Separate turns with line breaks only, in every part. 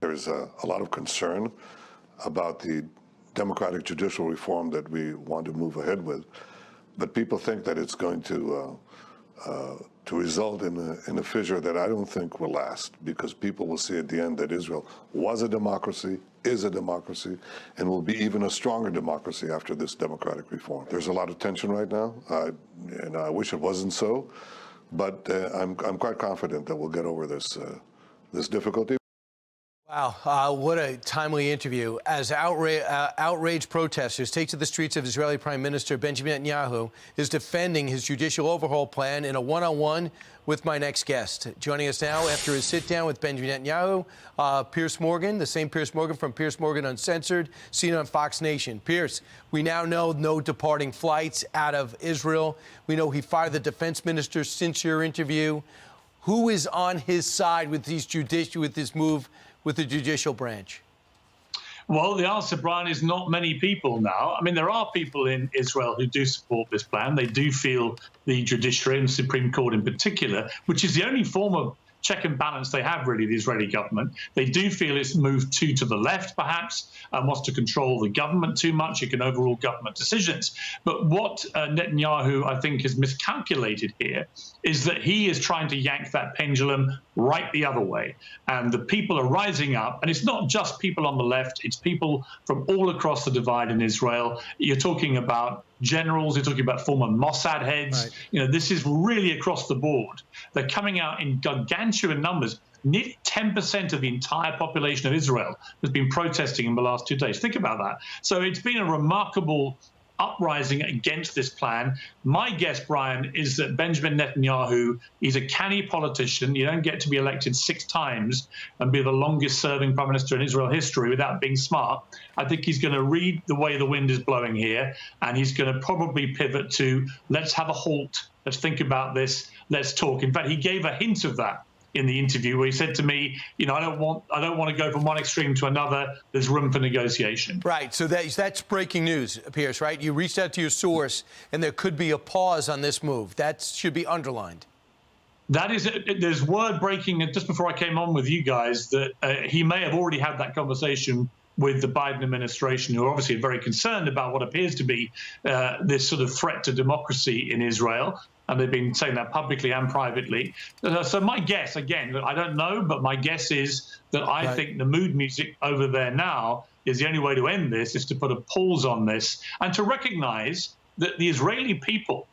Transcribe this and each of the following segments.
There's a lot of concern about the democratic judicial reform that we want to move ahead with, but people think that it's going to result in a fissure that I don't think will last, because people will see at the end that Israel was a democracy, is a democracy, and will be even a stronger democracy after this democratic reform. There's a lot of tension right now, and I wish it wasn't so, but I'm quite confident that we'll get over this difficulty.
Wow, what a timely interview. As outraged protesters take to the streets of Israeli Prime Minister Benjamin Netanyahu is defending his judicial overhaul plan in a one-on-one with my next guest. Joining us now after his sit-down with Benjamin Netanyahu, Piers Morgan, the same Piers Morgan from Piers Morgan Uncensored, seen on Fox Nation. Piers, we now know no departing flights out of Israel. We know he fired the defense minister since your interview. Who is on his side with this move with the judicial branch?
Well, the answer, Brian, is not many people now. I mean, there are people in Israel who do support this plan. They do feel the judiciary and the Supreme Court in particular, which is the only form of check and balance they have, really, the Israeli government. They do feel it's moved too to the left, perhaps, and wants to control the government too much. It can overrule government decisions. But what Netanyahu, I think, has miscalculated here is that he is trying to yank that pendulum right the other way. And the people are rising up. And it's not just people on the left. It's people from all across the divide in Israel. You're talking about generals, you're talking about former Mossad heads. Right. You know, this is really across the board. They're coming out in gargantuan numbers. Nearly 10% of the entire population of Israel has been protesting in the last 2 days. Think about that. So it's been a remarkable uprising against this plan. My guess, Brian, is that Benjamin Netanyahu is a canny politician. You don't get to be elected 6 times and be the longest serving prime minister in Israel history without being smart. I think he's going to read the way the wind is blowing here, and he's going to probably pivot to, let's have a halt, let's think about this, let's talk. In fact, he gave a hint of that in the interview, where he said to me, you know, I don't want to go from one extreme to another. There's room for negotiation.
Right. So that's breaking news, Piers, right? You reached out to your source, and there could be a pause on this move. That should be underlined.
That is, there's word breaking just before I came on with you guys that he may have already had that conversation with the Biden administration, who are obviously very concerned about what appears to be this sort of threat to democracy in Israel. And they've been saying that publicly and privately. So my guess, again, look, I don't know, but my guess is that I think the mood music over there now is the only way to end this, is to put a pause on this and to recognize that the Israeli people,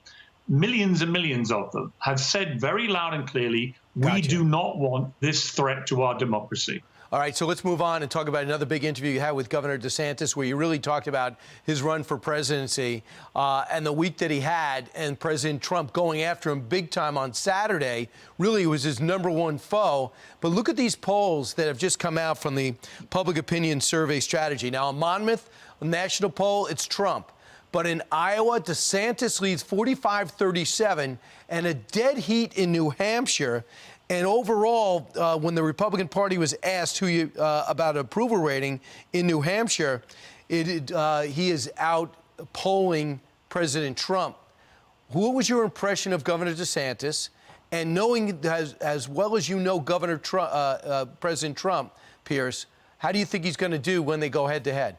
millions and millions of them, have said very loud and clearly, we do not want this threat to our democracy.
All right, so let's move on and talk about another big interview you had with Governor DeSantis, where you really talked about his run for presidency and the week that he had, and President Trump going after him big time on Saturday really was his #1 foe. But look at these polls that have just come out from the Public Opinion Survey Strategy. Now, in Monmouth, a national poll, it's Trump. But in Iowa, DeSantis leads 45-37, and a dead heat in New Hampshire. And overall, when the Republican Party was asked about approval rating in New Hampshire, he is out polling President Trump. What was your impression of Governor DeSantis? And knowing as well as you know Governor President Trump, Piers, how do you think he's going to do when they go head-to-head?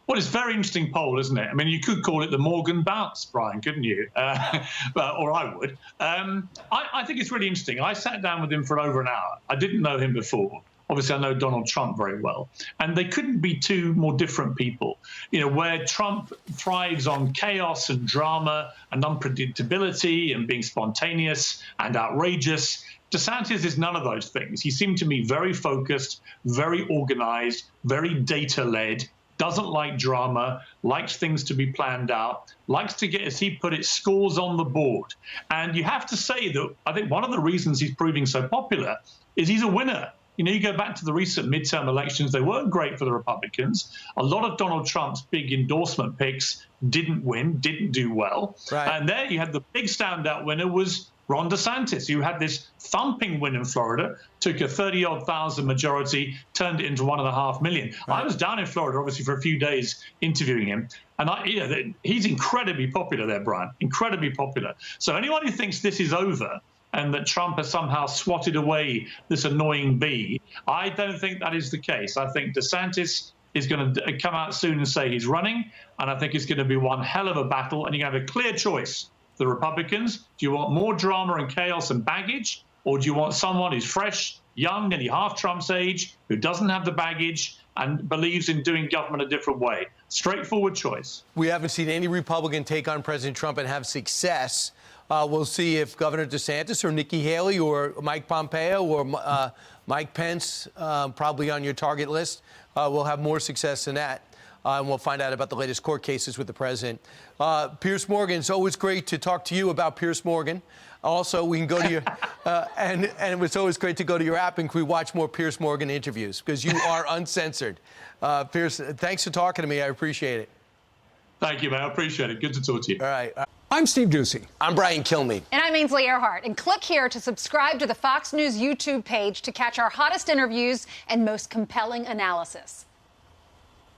Well, it's a very interesting poll, isn't it? I mean, you could call it the Morgan bounce, Brian, couldn't you? Or I would. I think it's really interesting. I sat down with him for over an hour. I didn't know him before. Obviously, I know Donald Trump very well. And they couldn't be two more different people. You know, where Trump thrives on chaos and drama and unpredictability and being spontaneous and outrageous, DeSantis is none of those things. He seemed to me very focused, very organized, very data-led, doesn't like drama, likes things to be planned out, likes to get, as he put it, scores on the board. And you have to say that I think one of the reasons he's proving so popular is he's a winner. You know, you go back to the recent midterm elections, they weren't great for the Republicans. A lot of Donald Trump's big endorsement picks didn't win, didn't do well. Right. And there you had the big standout winner was Ron DeSantis, who had this thumping win in Florida, took a 30-odd thousand majority, turned it into 1.5 million. Right. I was down in Florida, obviously, for a few days interviewing him. And he's incredibly popular there, Brian, incredibly popular. So anyone who thinks this is over and that Trump has somehow swatted away this annoying bee. I don't think that is the case. I think DeSantis is going to come out soon and say he's running, and I think it's going to be one hell of a battle, and you have a clear choice. The Republicans, do you want more drama and chaos and baggage, or do you want someone who's fresh, young, nearly half Trump's age, who doesn't have the baggage and believes in doing government a different way? Straightforward choice.
We haven't seen any Republican take on President Trump and have success. We'll see if Governor DeSantis or Nikki Haley or Mike Pompeo or Mike Pence, probably on your target list, will have more success than that. And we'll find out about the latest court cases with the president. Piers Morgan, it's always great to talk to you about Piers Morgan. Also, we can go to your, and it's always great to go to your app and we watch more Piers Morgan interviews because you are uncensored. Piers, thanks for talking to me. I appreciate it.
Thank you, man. I appreciate it. Good to talk to you.
All right.
I'm Steve Doocy.
I'm Brian Kilmeade.
And I'm Ainsley Earhart. And click here to subscribe to the Fox News YouTube page to catch our hottest interviews and most compelling analysis.